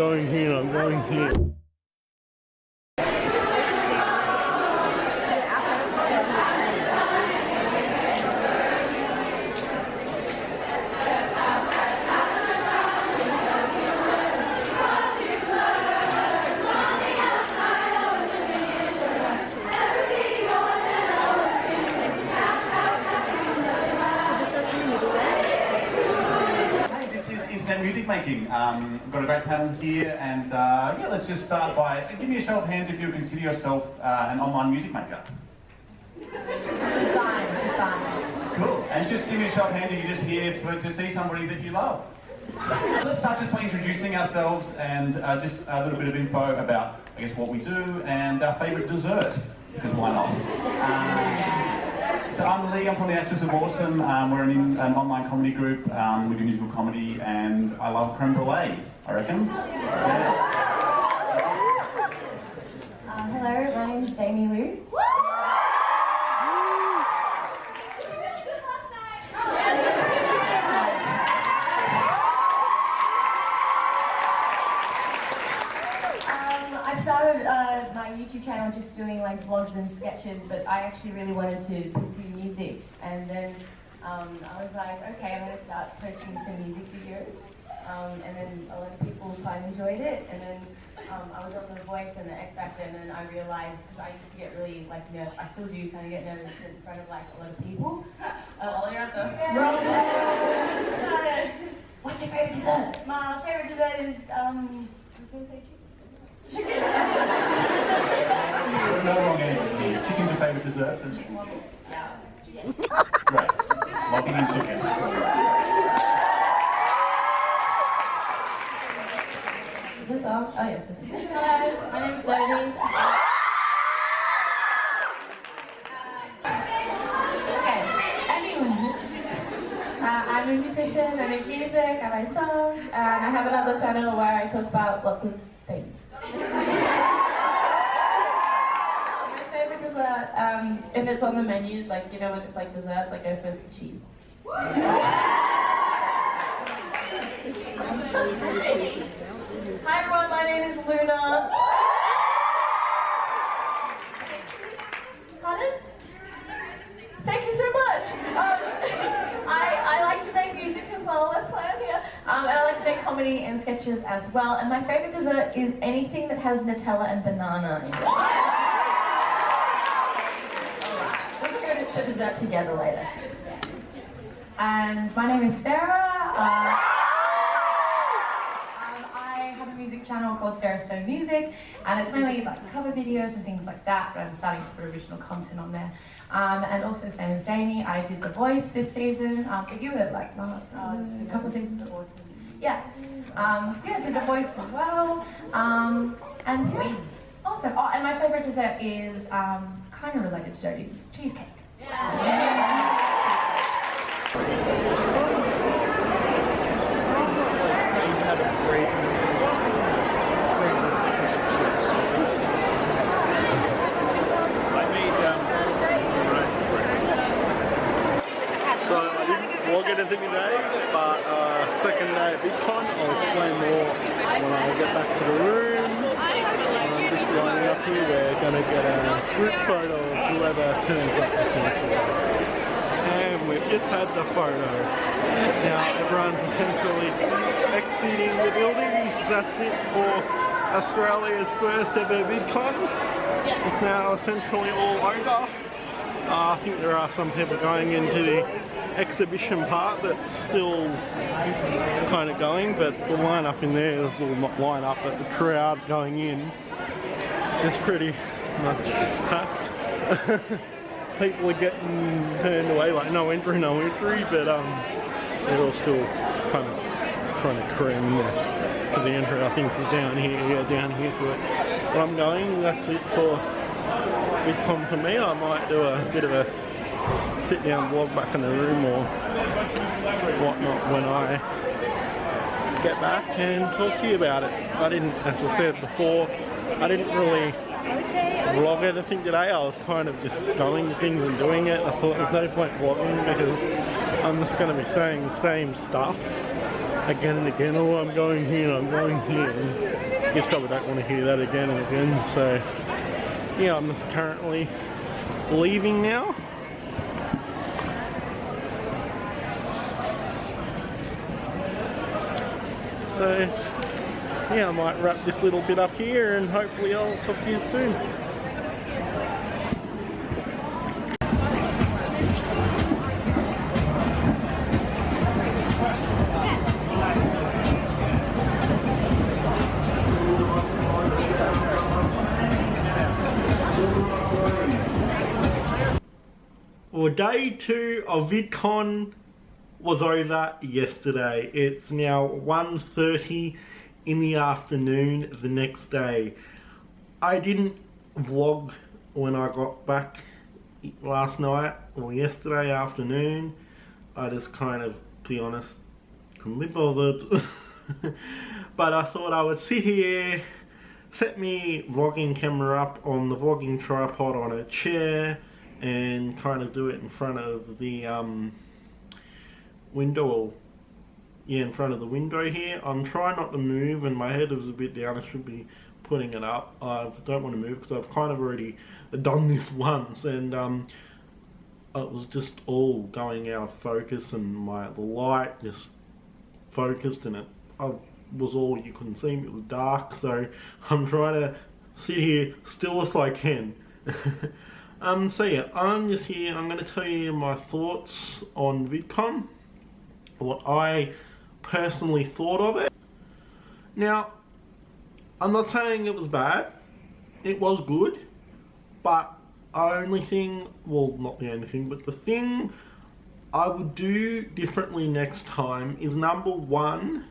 going here, I'm going here. Music making. We've got a great panel here, and yeah, let's just start by give me a show of hands if you consider yourself an online music maker. Good time. Cool. And just give me a show of hands if you're just here to see somebody that you love. Let's start just by introducing ourselves and just a little bit of info about, I guess, what we do and our favourite dessert, because why not? So I'm Lee, I'm from the Axis of Awesome. We're an online comedy group. We do musical comedy, and I love creme brulee, I reckon. Yeah. Hello, my name's Damie Lou. I started my YouTube channel just doing like vlogs and sketches, but I actually really wanted to pursue music, and then I was like, okay, I'm going to start posting some music videos, and then a lot of people quite enjoyed it, and then I was on The Voice and The X Factor, and then I realised, because I used to get really like nervous, I still do kind of get nervous in front of like a lot of people. What's your favourite dessert? My favourite dessert is, I was going to say chicken. No wrong answers here. Chicken's your favourite dessert? Chicken waffles. Yeah. Great. Locking in chicken. This song? Oh yes. Hello, my name is Zoe. Okay, anyway. I'm a musician, I make music, I write songs, and I have another channel where I talk about lots of things. My favourite dessert, if it's on the menu, like, you know, when it's like desserts, I go for cheese. Hi everyone, my name is Luna. Pardon? Thank you so much. I like to make music as well, that's why I'm here. And I like to make comedy and sketches as well. And my favourite dessert is anything that has Nutella and banana in it. We're going to put dessert together later. And my name is Sarah. I have a music channel called Sarah Stone Music, and it's mainly like cover videos and things like that, but I'm starting to put original content on there. And also the same as Jamie, I did The Voice this season, but you were like a couple of seasons before. Yeah. So yeah, I did The Voice as well. And yeah, awesome. Oh, and my favourite dessert is kind of related to Jodie's, cheesecake. Yeah. So I didn't vlog anything today, but second day at Vidcon, I'll explain more when I get back to the room. Just lining up here, we're going to get a group photo of whoever turns up essentially. And we've just had the photo. Now everyone's essentially exiting the building. That's it for Australia's first ever Vidcon. It's now essentially all over. I think there are some people going into the exhibition part that's still kind of going, but the lineup in there is well, not line up, but the crowd going in is pretty much packed. People are getting turned away, like no entry, but they're all still kind of trying to cram in there. For the entry, I think is down here, yeah, down here to it. But I'm going, that's it for Vidcon for me. I might do a bit of a sit down vlog back in the room or whatnot when I get back and talk to you about it. I didn't, as I said before, I didn't really vlog anything today. I was kind of just going to things and doing it. I thought there's no point vlogging because I'm just going to be saying the same stuff again and again. Oh, I'm going here, I'm going here. And you probably don't want to hear that again and again. So yeah, I'm just currently leaving now. So yeah, I might wrap this little bit up here and hopefully I'll talk to you soon. Well, day 2 of Vidcon was over yesterday. It's now 1:30 in the afternoon the next day. I didn't vlog when I got back last night or yesterday afternoon. I just kind of, to be honest, couldn't be bothered. But I thought I would sit here, set me vlogging camera up on the vlogging tripod on a chair and kind of do it in front of the window, in front of the window here. I'm trying not to move and my head is a bit down. I should be putting it up. I don't want to move because I've kind of already done this once, and it was just all going out of focus, and the light just focused and it was all, you couldn't see me, it was dark. So I'm trying to sit here still as I can. So yeah, I'm just here. I'm going to tell you my thoughts on Vidcon, what I personally thought of it. Now, I'm not saying it was bad. It was good, but only thing, well, not the only thing, but the thing I would do differently next time is, number one,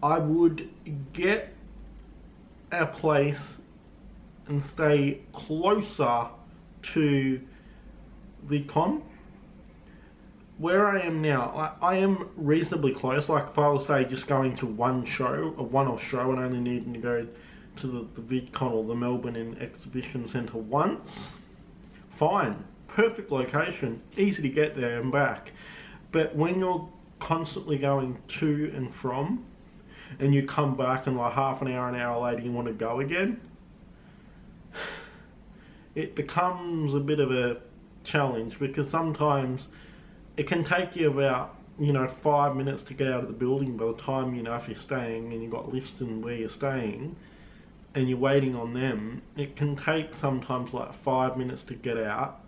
I would get a place and stay closer to Vidcon. Where I am now, I am reasonably close. Like if I was, say, just going to one one-off show and only needing to go to the Vidcon or the Melbourne Exhibition Centre once, fine, perfect location, easy to get there and back. But when you're constantly going to and from, and you come back and like half an hour later you want to go again, it becomes a bit of a challenge, because sometimes it can take you about, 5 minutes to get out of the building by the time, if you're staying and you've got lifts in where you're staying and you're waiting on them. It can take sometimes like 5 minutes to get out,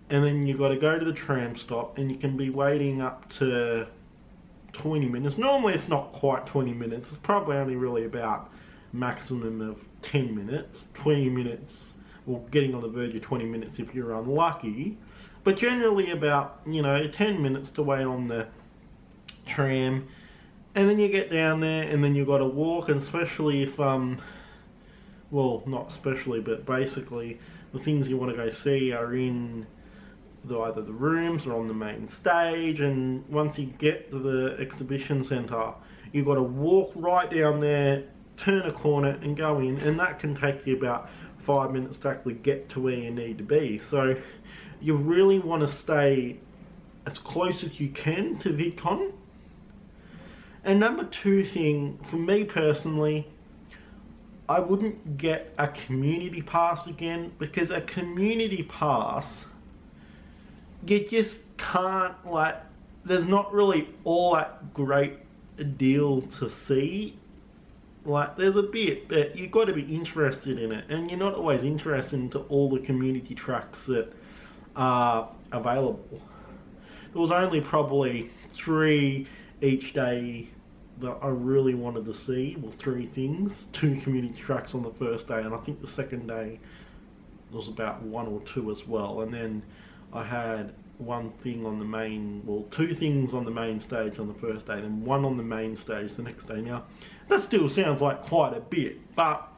and then you've got to go to the tram stop and you can be waiting up to 20 minutes. Normally it's not quite 20 minutes, it's probably only really about maximum of 10 minutes, 20 minutes, or getting on the verge of 20 minutes if you're unlucky. But generally about, 10 minutes to wait on the tram, and then you get down there and then you've got to walk, and especially if, well, not especially, but basically the things you want to go see are in either the rooms or on the main stage, and once you get to the exhibition centre, you've got to walk right down there, turn a corner and go in, and that can take you about 5 minutes to actually get to where you need to be. So you really want to stay as close as you can to Vidcon. And number two thing, for me personally, I wouldn't get a community pass again, because a community pass, you just can't, there's not really all that great a deal to see. There's a bit, but you've got to be interested in it, and you're not always interested into all the community tracks that are available. There was only probably 3 each day that I really wanted to see, well, 3 things, 2 community tracks on the first day, and I think the second day there was about 1 or 2 as well, and then I had 1 thing on the main, well, 2 things on the main stage on the first day, and 1 on the main stage the next day. Now, that still sounds like quite a bit, but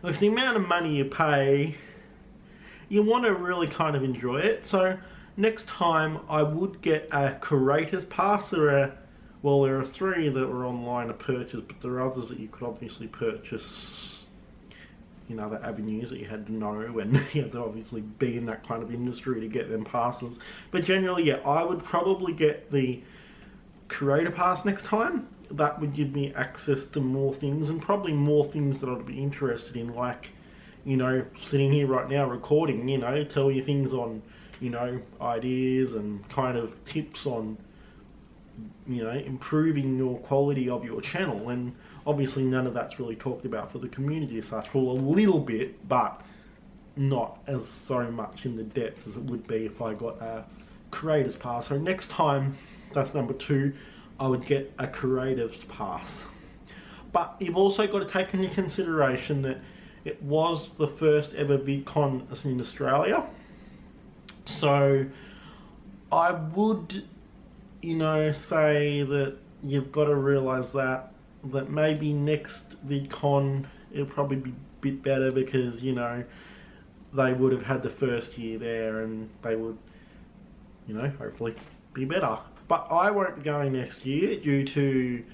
with the amount of money you pay, you want to really kind of enjoy it. So next time I would get a curator's pass. There are 3 that were online to purchase, but there are others that you could obviously purchase in other avenues that you had to know, and you had to obviously be in that kind of industry to get them passes. But generally, yeah, I would probably get the creator pass next time, that would give me access to more things, and probably more things that I'd be interested in, like, you know, sitting here right now recording, you know, tell you things on, you know, ideas and kind of tips on, you know, improving your quality of your channel. And obviously none of that's really talked about for the community as such. Well, a little bit, but not as so much in the depth as it would be if I got a creators pass. So next time, that's number 2, I would get a creators pass. But you've also got to take into consideration that it was the first ever Vidcon in Australia. So I would, you know, say that you've got to realise that maybe next VidCon it'll probably be a bit better, because, you know, they would have had the first year there and they would, you know, hopefully be better. But I won't be going next year due to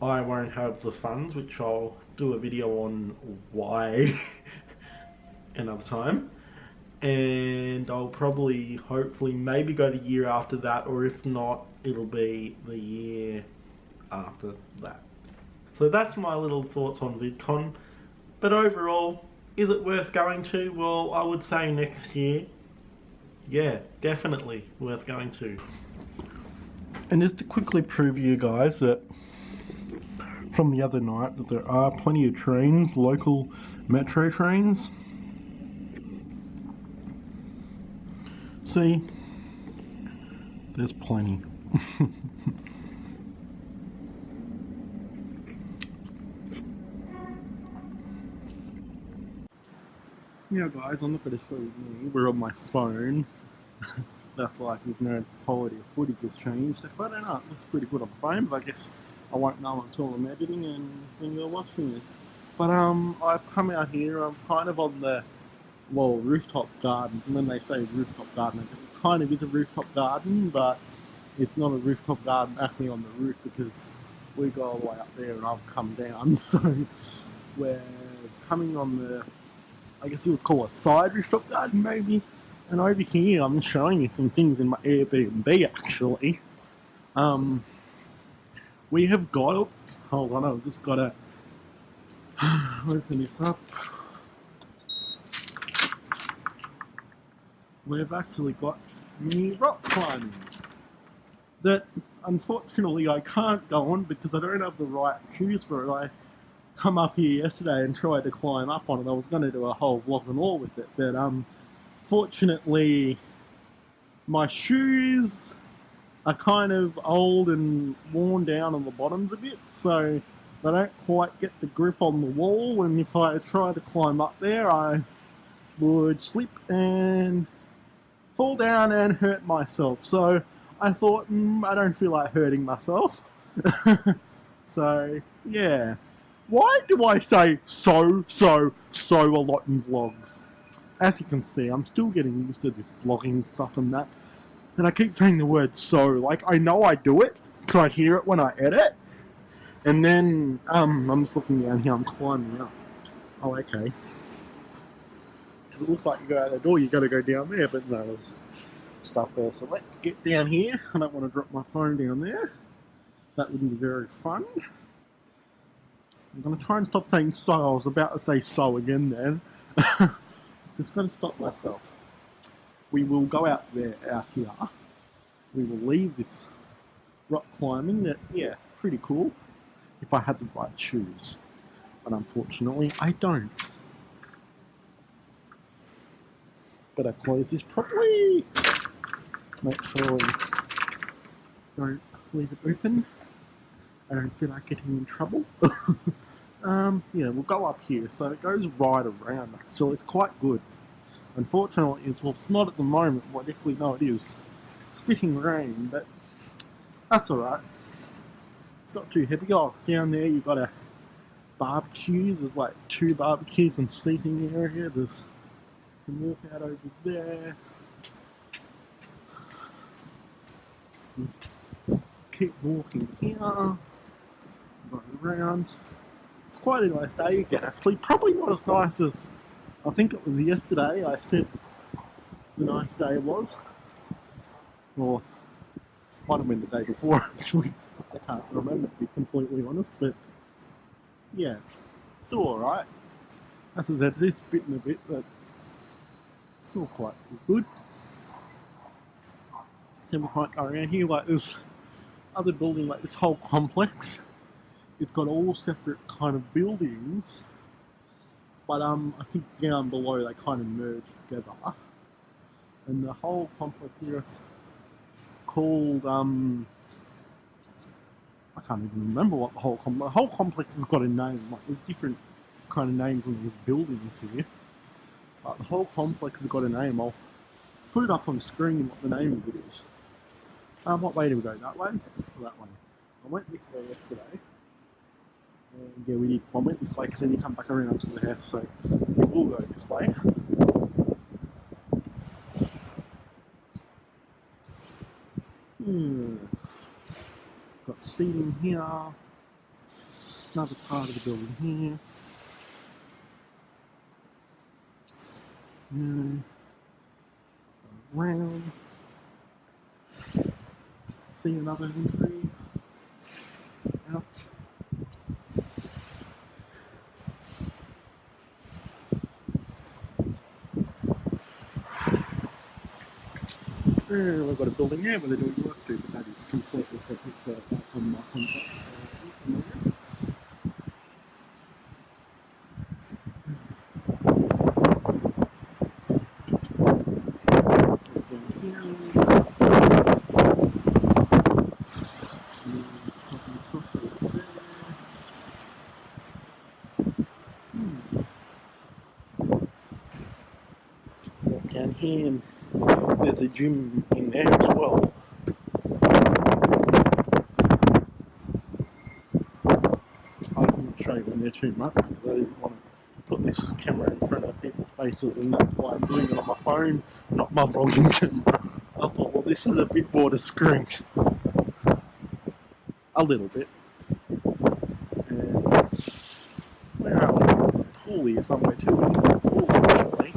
I won't have the funds, which I'll do a video on why another time. And I'll probably, hopefully, maybe go the year after that, or if not, it'll be the year after that. So that's my little thoughts on VidCon. But overall, is it worth going to? Well, I would say next year, yeah, definitely worth going to. And just to quickly prove you guys that from the other night that there are plenty of trains, local metro trains. See, there's plenty. Yeah guys, I'm not going to show you me, we're on my phone. That's like, you've noticed the quality of footage has changed. If I don't know, it looks pretty good on the phone, but I guess I won't know until I'm editing and when you're watching it. But I've come out here, I'm kind of on the, well, rooftop garden. And when they say rooftop garden, it kind of is a rooftop garden, but it's not a rooftop garden actually on the roof, because we go all the way up there and I've come down. So we're coming on the, I guess you would call it a side rooftop garden maybe. And over here I'm showing you some things in my Airbnb actually. We have got, hold on, I've just got to open this up. We've actually got mini rock climbing that unfortunately I can't go on because I don't have the right shoes for it. I come up here yesterday and tried to climb up on it. I was going to do a whole vlog and all with it, but fortunately my shoes are kind of old and worn down on the bottoms a bit, so they don't quite get the grip on the wall, and if I try to climb up there I would slip and fall down and hurt myself. So I thought, I don't feel like hurting myself. So yeah, why do I say so a lot in vlogs? As you can see, I'm still getting used to this vlogging stuff and that. And I keep saying the word so, like I know I do it, because I hear it when I edit. And then, I'm just looking down here, I'm climbing up. Oh, okay. Because it looks like you go out the door, you gotta go down there, but no, there's stuff there. So let's get down here. I don't want to drop my phone down there. That wouldn't be very fun. I'm gonna try and stop saying so. I was about to say so again then. Just gotta stop myself. We will go out there, out here. We will leave this rock climbing that, yeah, pretty cool. If I had the right shoes. But unfortunately, I don't. Better close this properly. Make sure we don't leave it open. I don't feel like getting in trouble. Yeah, we'll go up here. So it goes right around, actually. It's quite good. Unfortunately, it's not at the moment. Well, definitely no, it is. Spitting rain, but that's alright. It's not too heavy. Oh, down there you've got a barbecues. There's like 2 barbecues and seating area. There's, you can walk out over there. Keep walking here. Go around. It's quite a nice day again, actually. Probably not as nice as I think it was yesterday. I said the nice day it was. Or Might have been the day before actually. I can't remember, to be completely honest, but yeah, still alright. As I said, this bitten a bit, but still quite good. Then we can't go around here like this other building, like this whole complex. It's got all separate kind of buildings, but I think down below they kind of merge together. And the whole complex here is called I can't even remember what the whole complex has got a name. Like there's different kind of names on these buildings here, but the whole complex has got a name. I'll put it up on screen what the name of it is. What way do we go? That way or that way? I went this way yesterday. And yeah, we did. I went this way because then you come back around to the house, so we will go this way. Got seating here. Another part of the building here. Go around. See another entry. Out. We've got a building here where they're doing work to, but that is completely separate from my complex. Walk down here and there's a gym in there as well. I didn't show you in there too much because I didn't want to put this camera in front of people's faces, and that's why I'm doing it on my phone, not my vlogging camera. I thought, well, this is a bit more discreet. A little bit. And where are we? There's a pool here somewhere too. Pool, apparently.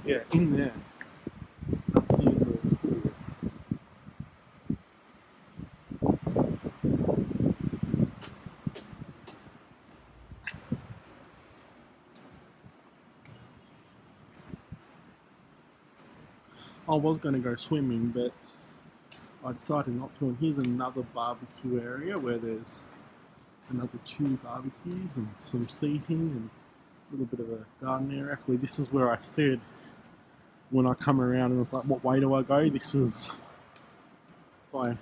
Yeah, in there. That's the end of the pool. I was going to go swimming, but I decided not to. And here's another barbecue area where there's another 2 barbecues and some seating and a little bit of a garden area. Actually, this is where I said when I come around and it's like, what way do I go? This is, if I,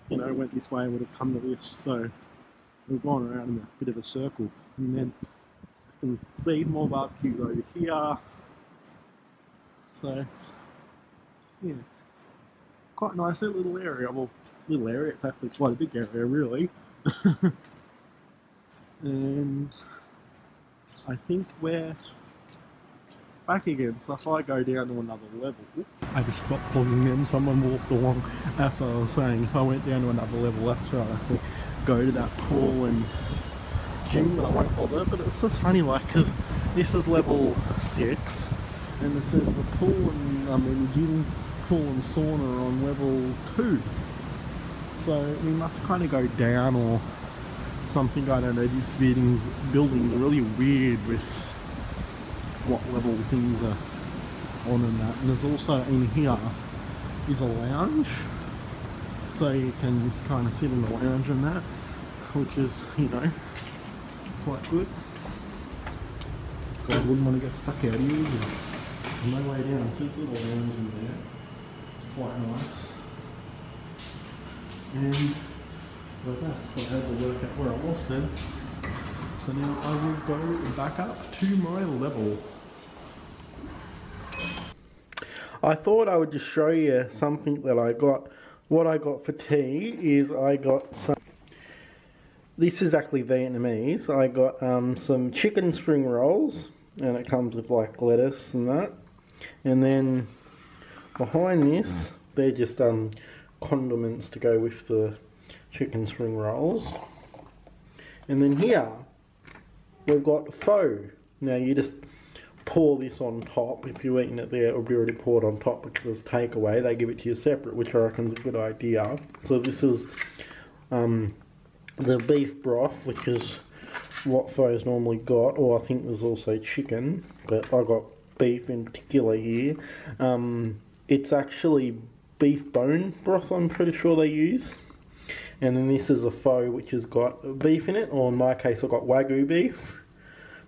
went this way, I would have come to this. So we've gone around in a bit of a circle, and then I can see more barbecues over here. So it's, yeah, quite nice little area. Well, little area. It's actually quite a big area, really. And I think we're back again, so if I go down to another level, I just stopped vlogging then, someone walked along after I was saying if I went down to another level, that's right, I could go to that pool and gym, but I won't bother. But it's just funny, like, because this is level 6, and it says the pool and gym, pool and sauna are on level 2. So we must kind of go down or something, I don't know. These buildings are really weird with what level things are on and that. And there's also in here is a lounge, so you can just kind of sit in the lounge and that, which is, quite good. God, wouldn't want to get stuck out here. There's no way down, so it's a little lounge in there. It's quite nice. And like that, I had to work out where I was then. So now I will go back up to my level. I thought I would just show you something that I got. What I got for tea is I got some, this is actually Vietnamese. I got some chicken spring rolls, and it comes with like lettuce and that. And then behind this, they're just condiments to go with the chicken spring rolls. And then here we've got pho. Now you just pour this on top. If you're eating it there, it'll be already poured on top because it's takeaway. They give it to you separate, which I reckon is a good idea. So this is the beef broth, which is what Fo's normally got, or I think there's also chicken, but I got beef in particular here. It's actually beef bone broth, I'm pretty sure they use. And then this is a pho which has got beef in it, or in my case I've got Wagyu beef.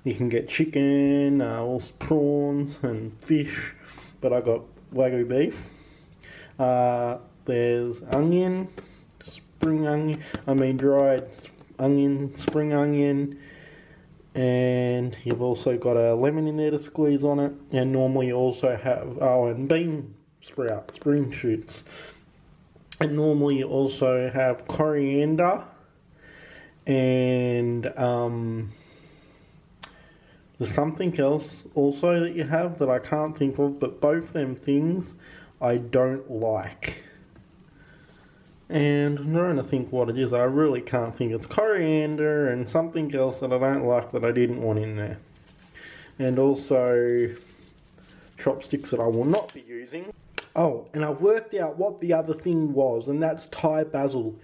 You can get chicken, also prawns and fish, but I got Wagyu beef. There's onion, spring onion, dried onion, spring onion, and you've also got a lemon in there to squeeze on it, and normally you also have, and bean sprouts, spring shoots. And normally you also have coriander and there's something else also that you have that I can't think of, but both them things I don't like. And I'm trying to think what it is. I really can't think. It's coriander and something else that I don't like that I didn't want in there. And also chopsticks that I will not be using. Oh, and I worked out what the other thing was, and that's Thai basil.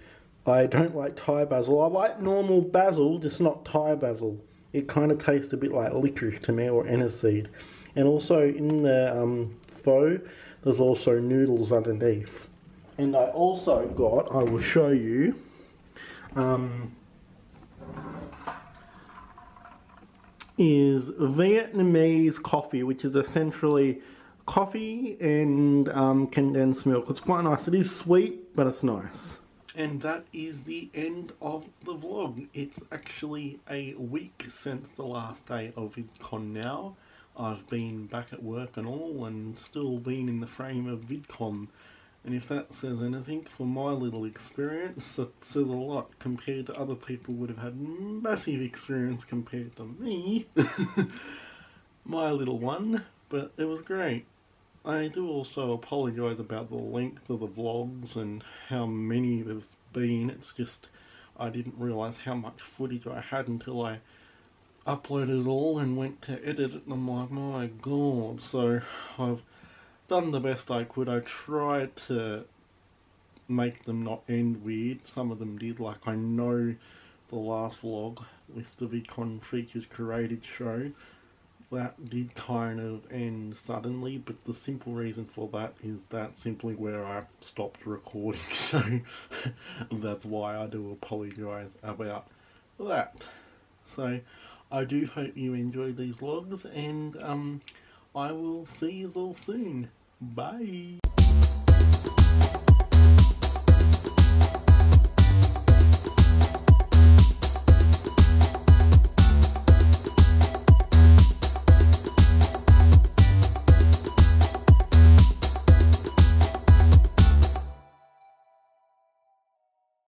I don't like Thai basil. I like normal basil, just not Thai basil. It kind of tastes a bit like licorice to me, or aniseed. And also in the pho, there's also noodles underneath. And I also got, I will show you, is Vietnamese coffee, which is essentially coffee and condensed milk. It's quite nice. It is sweet, but it's nice. And that is the end of the vlog. It's actually a week since the last day of Vidcon now. I've been back at work and all, and still been in the frame of Vidcon. And if that says anything for my little experience, that says a lot compared to other people who would have had massive experience compared to me. My little one, but it was great. I do also apologise about the length of the vlogs and how many there's been. It's just, I didn't realise how much footage I had until I uploaded it all and went to edit it, and I'm like, my god. So I've done the best I could. I tried to make them not end weird. Some of them did, like I know the last vlog with the Vidcon Features Curated show, that did kind of end suddenly, but the simple reason for that is that's simply where I stopped recording, so that's why I do apologise about that. So I do hope you enjoyed these vlogs, and I will see you all soon. Bye!